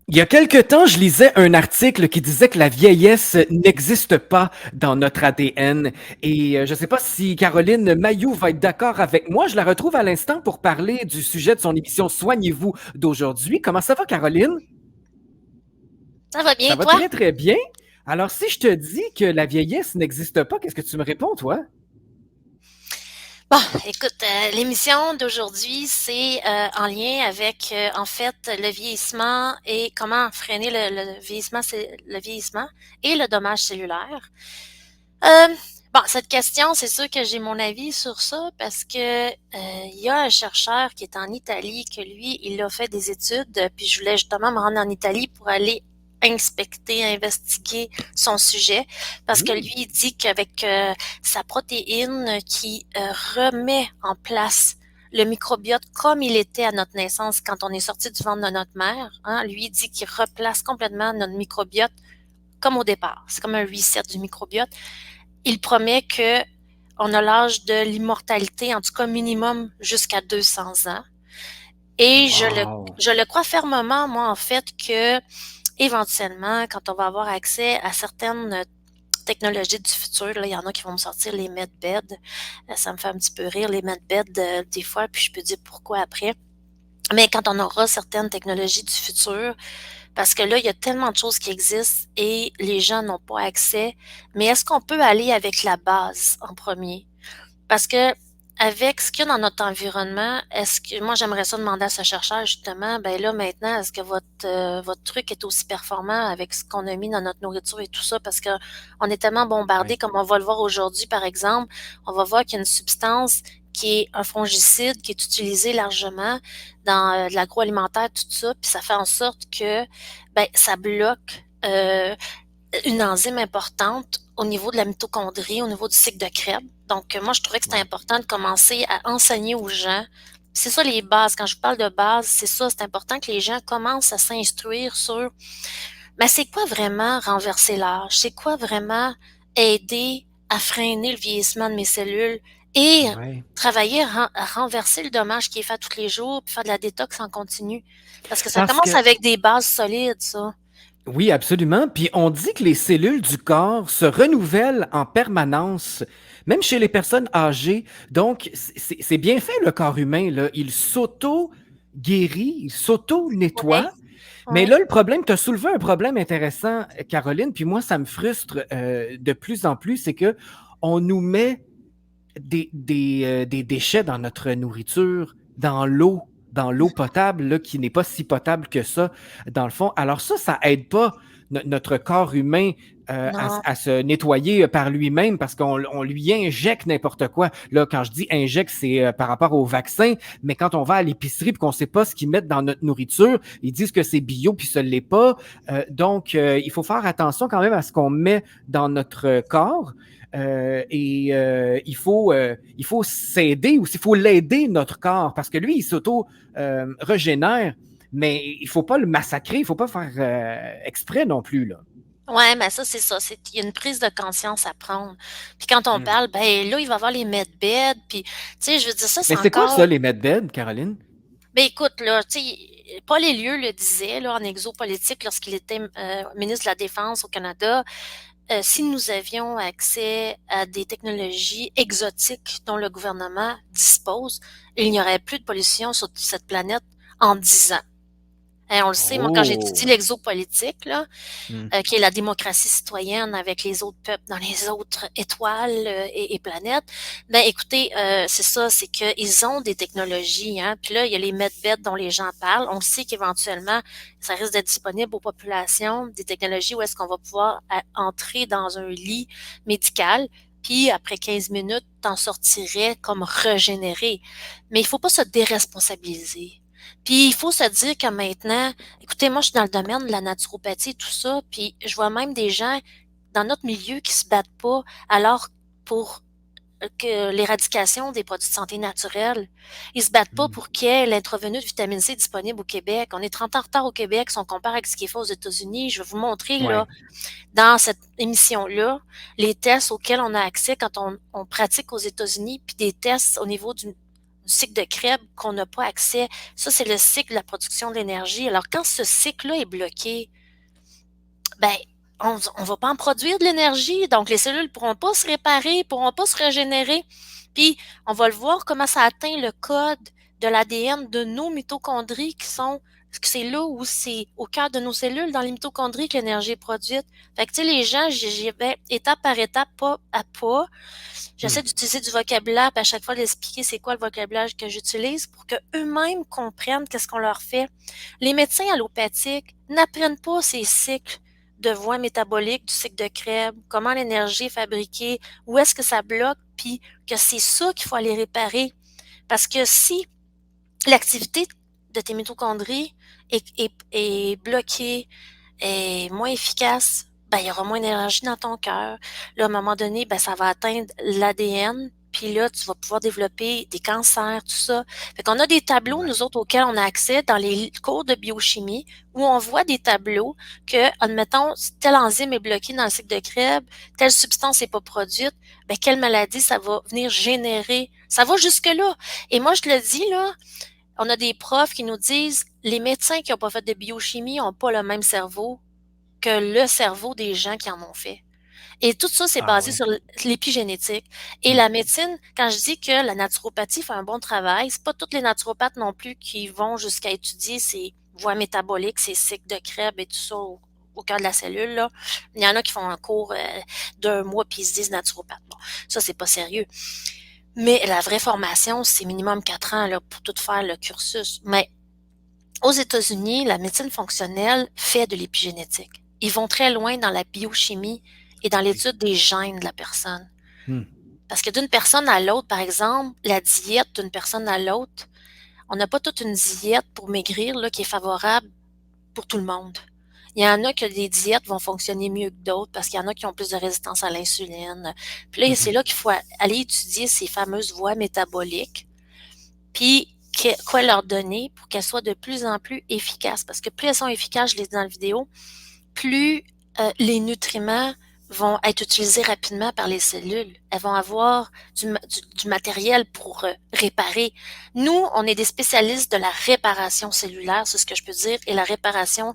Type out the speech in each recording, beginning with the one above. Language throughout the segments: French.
Il y a quelque temps, je lisais un article qui disait que la vieillesse n'existe pas dans notre ADN. Et je ne sais pas si Caroline Mayou va être d'accord avec moi. Je la retrouve à l'instant pour parler du sujet de son émission Soignez-vous d'aujourd'hui. Comment ça va, Caroline? Ça va Ça bien, va toi? très, très bien. Alors, si je te dis que la vieillesse n'existe pas, qu'est-ce que tu me réponds, toi? Bon, écoute, l'émission d'aujourd'hui, c'est en lien avec, en fait, le vieillissement et comment freiner le vieillissement, le vieillissement et le dommage cellulaire. Euh, bon, cette question, c'est sûr que j'ai mon avis sur ça parce que il y a un chercheur qui est en Italie que lui, il a fait des études, puis je voulais justement me rendre en Italie pour aller inspecter, investiguer son sujet, parce que lui, Hmm. il dit qu'avec sa protéine qui remet en place le microbiote comme il était à notre naissance quand on est sorti du ventre de notre mère, hein, lui, il dit qu'il replace complètement notre microbiote comme au départ. C'est comme un reset du microbiote. Il promet que on a l'âge de l'immortalité, en tout cas minimum jusqu'à 200 ans. Et Wow. je le crois fermement, moi, en fait, que éventuellement, quand on va avoir accès à certaines technologies du futur, là, il y en a qui vont me sortir les medbeds. Ça me fait un petit peu rire, les medbeds, des fois, puis je peux dire pourquoi après. Mais quand on aura certaines technologies du futur, parce que là, il y a tellement de choses qui existent et les gens n'ont pas accès. Mais est-ce qu'on peut aller avec la base en premier? Parce que avec ce qu'il y a dans notre environnement, est-ce que moi j'aimerais ça demander à ce chercheur justement, ben là maintenant, est-ce que votre truc est aussi performant avec ce qu'on a mis dans notre nourriture et tout ça? Parce que on est tellement bombardé, Ouais. comme on va le voir aujourd'hui, par exemple, on va voir qu'il y a une substance qui est un fongicide qui est utilisé largement dans de l'agroalimentaire, tout ça, puis ça fait en sorte que ben ça bloque une enzyme importante au niveau de la mitochondrie, au niveau du cycle de Krebs. Donc, moi, je trouvais que c'était Ouais. important de commencer à enseigner aux gens. C'est ça les bases. Quand je parle de base, c'est ça. C'est important que les gens commencent à s'instruire sur, mais c'est quoi vraiment renverser l'âge? C'est quoi vraiment aider à freiner le vieillissement de mes cellules et Ouais. travailler à renverser le dommage qui est fait tous les jours, puis faire de la détox en continu. Parce que ça Parce commence que avec des bases solides, ça. Oui, absolument. Puis on dit que les cellules du corps se renouvellent en permanence, même chez les personnes âgées. Donc, c'est bien fait, le corps humain, là. Il s'auto-guérit, il Oui, s'auto-nettoie. Mais oui. là, le problème, tu as soulevé un problème intéressant, Caroline, puis moi, ça me frustre de plus en plus, c'est que on nous met des déchets dans notre nourriture, dans l'eau potable, là, qui n'est pas si potable que ça, dans le fond. Alors ça aide pas notre corps humain Non. à se nettoyer par lui-même parce qu'on lui injecte n'importe quoi. Là, quand je dis injecte, c'est par rapport au vaccin, mais quand on va à l'épicerie et qu'on ne sait pas ce qu'ils mettent dans notre nourriture, ils disent que c'est bio puis ce ne l'est pas. Donc, il faut faire attention quand même à ce qu'on met dans notre corps. Il faut s'aider ou il faut l'aider, notre corps, parce que lui, il s'auto-régénère, mais il ne faut pas le massacrer, il ne faut pas faire exprès non plus. Là. Ouais, mais ça, c'est ça. Il y a une prise de conscience à prendre. Puis quand on Mm. parle, ben là, il va y avoir les medbeds. Puis, tu sais, je veux dire, ça, c'est Mais c'est quoi ça, encore. les medbeds, Caroline? Ben écoute, là, tu sais, Paul Hélio le disait, là, en exopolitique, lorsqu'il était ministre de la Défense au Canada, si nous avions accès à des technologies exotiques dont le gouvernement dispose, il n'y aurait plus de pollution sur cette planète en 10 ans. Hein, on le sait, moi, quand j'étudie Oh! l'exopolitique, là, Mm. qui est la démocratie citoyenne avec les autres peuples dans les autres étoiles et planètes. Ben écoutez, c'est ça, c'est qu'ils ont des technologies, hein. Puis là, il y a les medbeds dont les gens parlent. On sait qu'éventuellement, ça risque d'être disponible aux populations, des technologies où est-ce qu'on va pouvoir entrer dans un lit médical. Puis après 15 minutes, t'en sortirais comme régénéré. Mais il faut pas se déresponsabiliser. Puis il faut se dire que maintenant, écoutez, moi, je suis dans le domaine de la naturopathie et tout ça, puis je vois même des gens dans notre milieu qui se battent pas, alors pour que l'éradication des produits de santé naturels, ils se battent pas Mm. pour qu'il y ait l'intraveineux de vitamine C disponible au Québec. On est 30 ans en retard au Québec si on compare avec ce qui est fait aux États-Unis. Je vais vous montrer, là, Ouais. dans cette émission-là, les tests auxquels on a accès quand on pratique aux États-Unis, puis des tests au niveau du cycle de Krebs qu'on n'a pas accès. Ça, c'est le cycle de la production d'énergie. Alors, quand ce cycle-là est bloqué, ben, on ne va pas en produire de l'énergie, donc les cellules ne pourront pas se réparer, ne pourront pas se régénérer. Puis, on va le voir comment ça atteint le code de l'ADN de nos mitochondries c'est là où c'est au cœur de nos cellules, dans les mitochondries, que l'énergie est produite. Fait que, tu sais, les gens, j'y vais étape par étape, pas à pas. J'essaie d'utiliser du vocabulaire, puis à chaque fois d'expliquer c'est quoi le vocabulaire que j'utilise pour qu'eux-mêmes comprennent qu'est-ce qu'on leur fait. Les médecins allopathiques n'apprennent pas ces cycles de voies métaboliques, du cycle de Krebs, comment l'énergie est fabriquée, où est-ce que ça bloque, puis que c'est ça qu'il faut aller réparer. Parce que si l'activité de tes mitochondries est bloquée, est moins efficace, ben, il y aura moins d'énergie dans ton cœur. Là, à un moment donné, ben, ça va atteindre l'ADN, puis là, tu vas pouvoir développer des cancers, tout ça. Fait qu'on a des tableaux, nous autres, auxquels on a accès dans les cours de biochimie, où on voit des tableaux que, admettons, telle enzyme est bloquée dans le cycle de Krebs, telle substance n'est pas produite, ben, quelle maladie ça va venir générer. Ça va jusque-là. Et moi, je le dis, là, on a des profs qui nous disent, les médecins qui n'ont pas fait de biochimie n'ont pas le même cerveau que le cerveau des gens qui en ont fait. Et tout ça, c'est Ah basé ouais. sur l'épigénétique. Et Mm. la médecine, quand je dis que la naturopathie fait un bon travail, c'est pas tous les naturopathes non plus qui vont jusqu'à étudier ces voies métaboliques, ces cycles de Krebs et tout ça au cœur de la cellule, là. Il y en a qui font un cours d'1 mois puis ils se disent naturopathe. Bon, ça, c'est pas sérieux. Mais la vraie formation, c'est minimum 4 ans là, pour tout faire le cursus. Mais aux États-Unis, la médecine fonctionnelle fait de l'épigénétique. Ils vont très loin dans la biochimie et dans Oui. l'étude des gènes de la personne. Mm. Parce que d'une personne à l'autre, par exemple, la diète d'une personne à l'autre, on n'a pas toute une diète pour maigrir là, qui est favorable pour tout le monde. Il y en a que des diètes vont fonctionner mieux que d'autres parce qu'il y en a qui ont plus de résistance à l'insuline. Puis là, c'est Mhm. là qu'il faut aller étudier ces fameuses voies métaboliques, puis quoi leur donner pour qu'elles soient de plus en plus efficaces. Parce que plus elles sont efficaces, je l'ai dit dans la vidéo, plus les nutriments vont être utilisés rapidement par les cellules. Elles vont avoir du matériel pour réparer. Nous, on est des spécialistes de la réparation cellulaire, c'est ce que je peux dire, et la réparation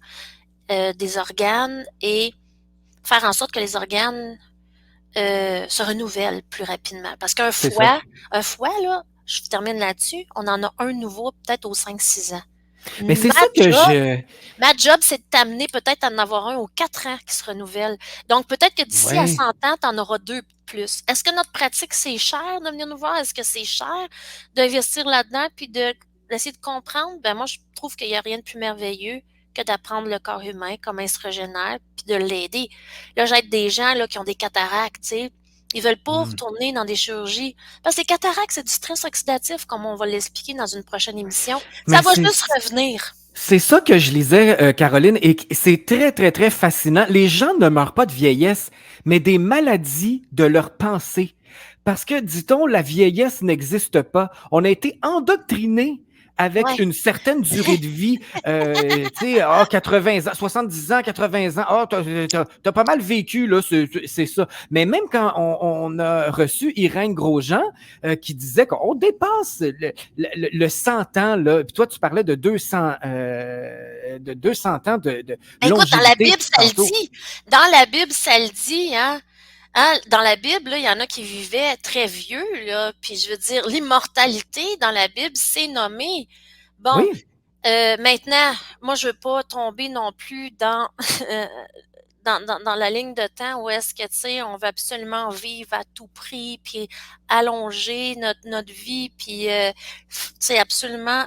des organes et faire en sorte que les organes se renouvellent plus rapidement. Parce C'est ça. un foie, là, je termine là-dessus, on en a un nouveau peut-être aux 5-6 ans. Mais c'est Ma ça que job, je. Ma job, c'est de t'amener peut-être à en avoir un aux 4 ans qui se renouvelle. Donc, peut-être que d'ici à Ouais. 100 ans, tu en auras 2 plus. Est-ce que notre pratique, c'est cher de venir nous voir? Est-ce que c'est cher d'investir là-dedans puis d'essayer de comprendre? Ben, moi, je trouve qu'il n'y a rien de plus merveilleux que d'apprendre le corps humain, comment il se régénère, puis de l'aider. Là, j'aide des gens là, qui ont des cataractes, tu sais. Ils veulent pas Mm. retourner dans des chirurgies. Parce que les cataractes, c'est du stress oxydatif, comme on va l'expliquer dans une prochaine émission. Ça Mais va c'est juste revenir. c'est ça que je lisais, Caroline, et c'est très, très, très fascinant. Les gens ne meurent pas de vieillesse, mais des maladies de leur pensée. Parce que, dit-on, la vieillesse n'existe pas. On a été endoctrinés avec Ouais. une certaine durée de vie. Tu sais, 80 ans, 70 ans, 80 ans. T'as pas mal vécu, là, c'est ça. Mais même quand on a reçu Irène Grosjean, qui disait qu'on dépasse le 100 ans, là, puis toi, tu parlais de 200 ans de Ben, écoute, dans la longévité Bible, ça le tantôt. dit. Dans la Bible, ça le dit, hein. Hein, dans la Bible, là, il y en a qui vivaient très vieux, là. Puis je veux dire, l'immortalité dans la Bible, c'est nommé. Bon, Oui, maintenant, moi, je veux pas tomber non plus dans dans la ligne de temps où est-ce que, tu sais, on veut absolument vivre à tout prix, puis allonger notre vie, puis, tu sais, absolument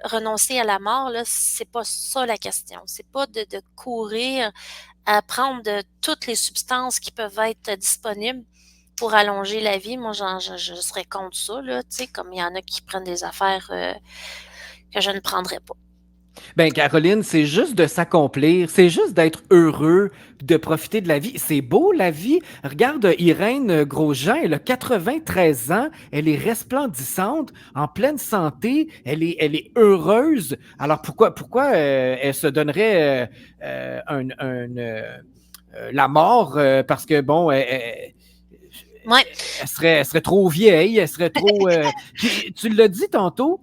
renoncer à la mort, là, c'est pas ça la question. C'est pas de courir à prendre de toutes les substances qui peuvent être disponibles pour allonger la vie. Moi, je serais contre ça, là, tu sais, comme il y en a qui prennent des affaires que je ne prendrais pas. ben Caroline, c'est juste de s'accomplir, c'est juste d'être heureux, de profiter de la vie. C'est beau la vie. Regarde Irène Grosjean, elle a 93 ans, elle est resplendissante, en pleine santé, elle est heureuse. Alors pourquoi elle se donnerait la mort parce que bon, Ouais. elle serait trop vieille, elle serait trop. Puis tu l'as dit tantôt,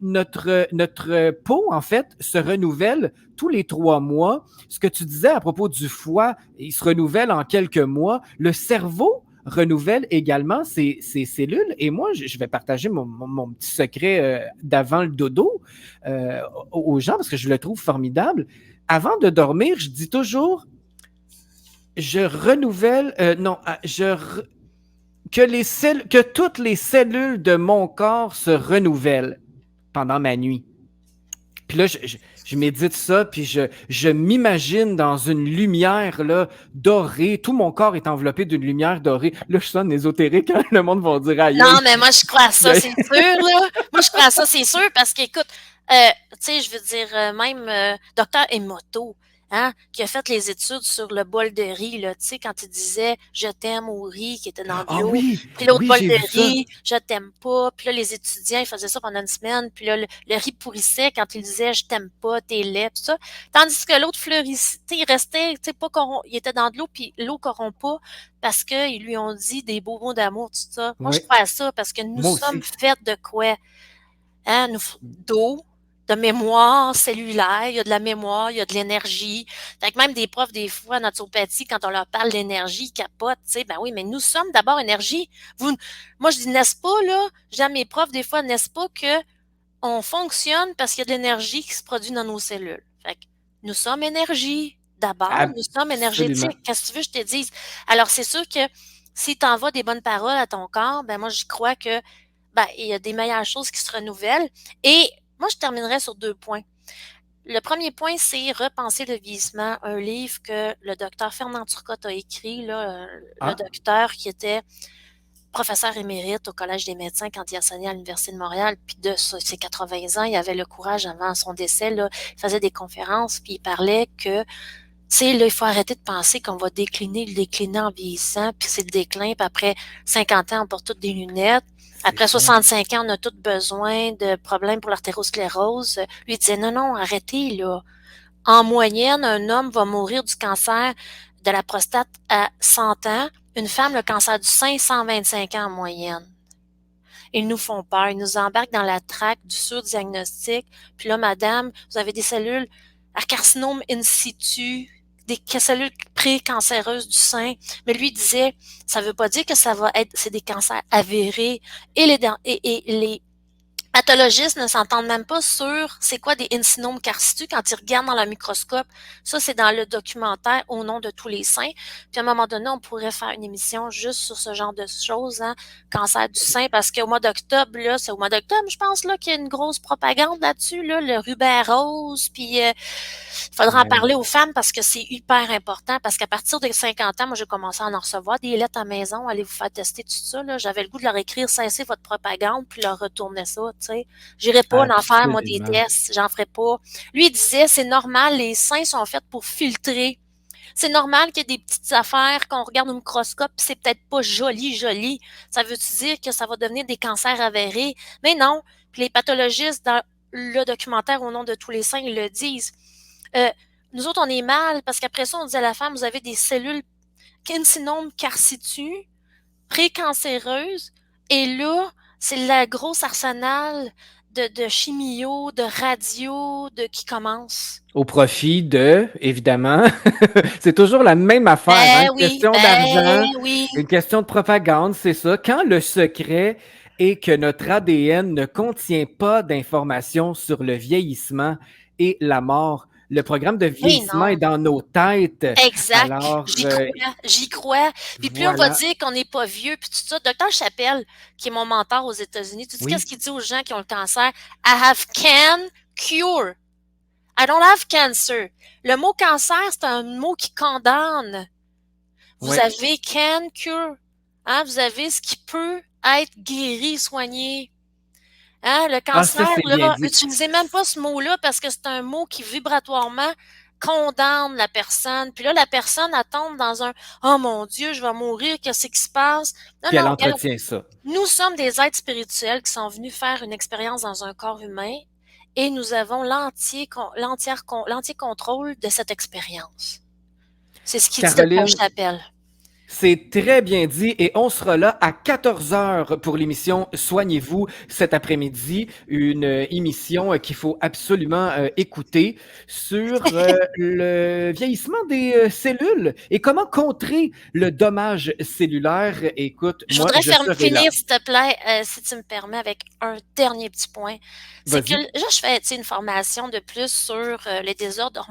notre peau, en fait, se renouvelle tous les 3 mois. Ce que tu disais à propos du foie, il se renouvelle en quelques mois. Le cerveau renouvelle également ses cellules. Et moi, je vais partager mon petit secret d'avant le dodo aux gens parce que je le trouve formidable. Avant de dormir, je dis toujours, je renouvelle, non, que toutes les cellules de mon corps se renouvellent pendant ma nuit. Puis là, je médite ça, puis je m'imagine dans une lumière là, dorée. Tout mon corps est enveloppé d'une lumière dorée. Là, je sonne ésotérique, hein? Le monde va dire aïe, Non, aïe. mais moi, je crois à ça, c'est sûr, là. Moi, je crois à ça, c'est sûr, parce qu'écoute, tu sais, je veux dire, même docteur Emoto, hein, qui a fait les études sur le bol de riz, là, tu sais, quand il disait «je t'aime» au riz qui était dans de Ah l'eau, oui, puis l'autre oui, bol j'ai de vu ça. riz «je t'aime pas», puis là, les étudiants, ils faisaient ça pendant une semaine, puis là, le riz pourrissait quand il disait «je t'aime pas, t'es laid», tout ça. Tandis que l'autre fleurissait, tu sais, il restait, tu sais, pas il était dans de l'eau, puis l'eau corrompt pas, parce qu'ils lui ont dit des beaux mots d'amour, tout ça. Moi, je Oui, crois à ça parce que nous moi sommes aussi. faits de quoi? Hein? D'eau, de mémoire cellulaire, il y a de la mémoire, il y a de l'énergie. Fait que même des profs, des fois, en naturopathie, quand on leur parle d'énergie, ils capotent, tu sais, ben oui, mais nous sommes d'abord énergie. Moi, je dis, n'est-ce pas, là? J'ai à mes profs, des fois, n'est-ce pas que on fonctionne parce qu'il y a de l'énergie qui se produit dans nos cellules. Fait que nous sommes énergie. D'abord, nous sommes Absolument. énergétiques. Qu'est-ce que tu veux que je te dise? Alors, c'est sûr que si tu envoies des bonnes paroles à ton corps, ben moi, j'y crois que ben, il y a des meilleures choses qui se renouvellent. Et moi, je terminerai sur 2 points. Le premier point, c'est Repenser le vieillissement, un livre que le docteur Fernand Turcotte a écrit, là, le Ah, docteur qui était professeur émérite au Collège des médecins quand il enseignait à l'Université de Montréal, puis de ses 80 ans, il avait le courage avant son décès, là, il faisait des conférences, puis il parlait que, tu sais, là, il faut arrêter de penser qu'on va décliner en vieillissant, puis c'est le déclin, puis après 50 ans, on porte toutes des lunettes. c'est Après ça. 65 ans, on a tous besoin de problèmes pour l'artérosclérose. Lui, il disait, non, non, arrêtez, là. En moyenne, un homme va mourir du cancer de la prostate à 100 ans. Une femme, le cancer du sein, 125 ans en moyenne. Ils nous font peur. Ils nous embarquent dans la traque du surdiagnostic. Puis là, madame, vous avez des cellules à carcinome in situ, des cellules précancéreuses du sein. Mais lui disait, ça veut pas dire que ça va être, c'est des cancers avérés. Et les pathologistes ne s'entendent même pas sur c'est quoi des insinomes carcitus quand ils regardent dans le microscope. Ça, c'est dans le documentaire Au nom de tous les saints. Puis à un moment donné, on pourrait faire une émission juste sur ce genre de choses, hein, cancer du sein, parce qu'au mois d'octobre, là, c'est au mois d'octobre, je pense, là, qu'il y a une grosse propagande là-dessus, là, le ruban rose, puis il faudra en Ben oui. parler aux femmes parce que c'est hyper important, parce qu'à partir de 50 ans, moi, j'ai commencé à en recevoir des lettres à la maison, allez vous faire tester tout ça, là. J'avais le goût de leur écrire, cessez votre propagande, puis leur retourner ça, tu sais. J'irai pas en faire, moi, des Absolument. tests, j'en ferai pas. Lui, il disait, c'est normal, les seins sont faits pour filtrer. C'est normal qu'il y ait des petites affaires qu'on regarde au microscope, puis c'est peut-être pas joli, joli. Ça veut-tu dire que ça va devenir des cancers avérés? Mais non. Puis les pathologistes, dans le documentaire Au nom de tous les saints, ils le disent. Euh, Nous autres, on est mal parce qu'après ça, on dit à la femme, vous avez des cellules carcinome carcitu, précancéreuses, et là, c'est la grosse arsenal de chimio, de radio, qui commence. Au profit de, évidemment, c'est toujours la même affaire, hein? Une question d'argent, Ben oui. une question de propagande, c'est ça. Quand le secret est que notre ADN ne contient pas d'informations sur le vieillissement et la mort, le programme de Mais vieillissement est non. dans nos têtes. Exact. Alors, J'y crois. J'y crois. Puis plus on va voilà. dire qu'on n'est pas vieux, puis tout ça. Docteur Chappelle, qui est mon mentor aux États-Unis, tu sais Oui. qu'est-ce qu'il dit aux gens qui ont le cancer? I have can cure. I don't have cancer. Le mot cancer, c'est un mot qui condamne. Vous Oui. avez can cure. Hein? Vous avez ce qui peut être guéri, soigné. Hein? Le Ah, ça, cancer, c'est bien là, dit. utilisez même pas ce mot-là parce que c'est un mot qui vibratoirement condamne la personne. Puis là, la personne, elle tombe dans un «Oh mon Dieu, je vais mourir, qu'est-ce qui se passe?» Non, Puis elle non, regarde, entretient ça. nous sommes des êtres spirituels qui sont venus faire une expérience dans un corps humain et nous avons l'entier contrôle de cette expérience. C'est ce qu'il dit de Paul Caroline, Chapelle. C'est très bien dit et on sera là à 14 heures pour l'émission Soignez-vous cet après-midi, une émission qu'il faut absolument écouter sur le vieillissement des cellules et comment contrer le dommage cellulaire. Écoute, Je moi, voudrais je serai là. finir, s'il te plaît, si tu me permets, avec un dernier petit point. C'est que Vas-y. là, je fais une formation de plus sur les désordres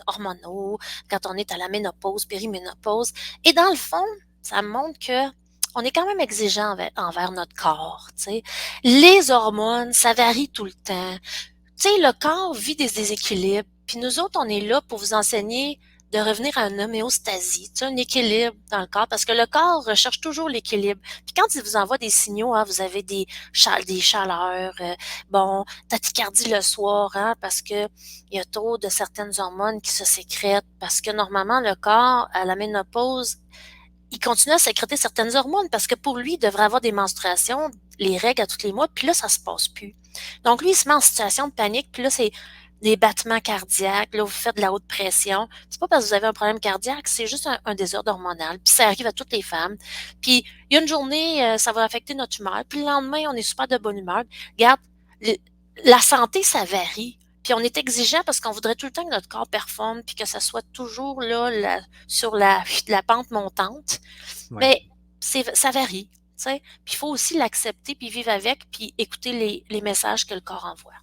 hormonaux, quand on est à la ménopause, périménopause. Et dans le fond, ça me montre que on est quand même exigeant envers notre corps. T'sais. Les hormones, ça varie tout le temps. Le corps vit des déséquilibres. Puis nous autres, on est là pour vous enseigner de revenir à une homéostasie, un équilibre dans le corps, parce que le corps recherche toujours l'équilibre. Puis quand il vous envoie des signaux, hein, vous avez des chaleurs, tachycardie le soir, hein, parce que il y a trop de certaines hormones qui se sécrètent, parce que normalement, le corps, à la ménopause, il continue à sécréter certaines hormones, parce que pour lui, il devrait avoir des menstruations, les règles à tous les mois, puis là, ça se passe plus. Donc, lui, il se met en situation de panique, puis là, c'est des battements cardiaques, là, vous faites de la haute pression. C'est pas parce que vous avez un problème cardiaque, c'est juste un désordre hormonal. Puis ça arrive à toutes les femmes. Puis il y a une journée, ça va affecter notre humeur. Puis le lendemain, on est super de bonne humeur. Regarde, la santé, ça varie. Puis on est exigeant parce qu'on voudrait tout le temps que notre corps performe, puis que ça soit toujours là, sur la pente montante. Ouais. Mais ça varie. Puis il faut aussi l'accepter, puis vivre avec, puis écouter les messages que le corps envoie.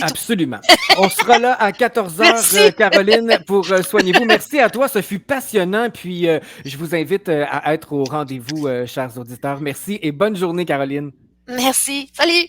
Absolument. On sera là à 14 Merci. heures, Caroline, pour Soignez-vous. Merci à toi, ce fut passionnant. Puis je vous invite à être au rendez-vous, chers auditeurs. Merci et bonne journée, Caroline. Merci. Salut.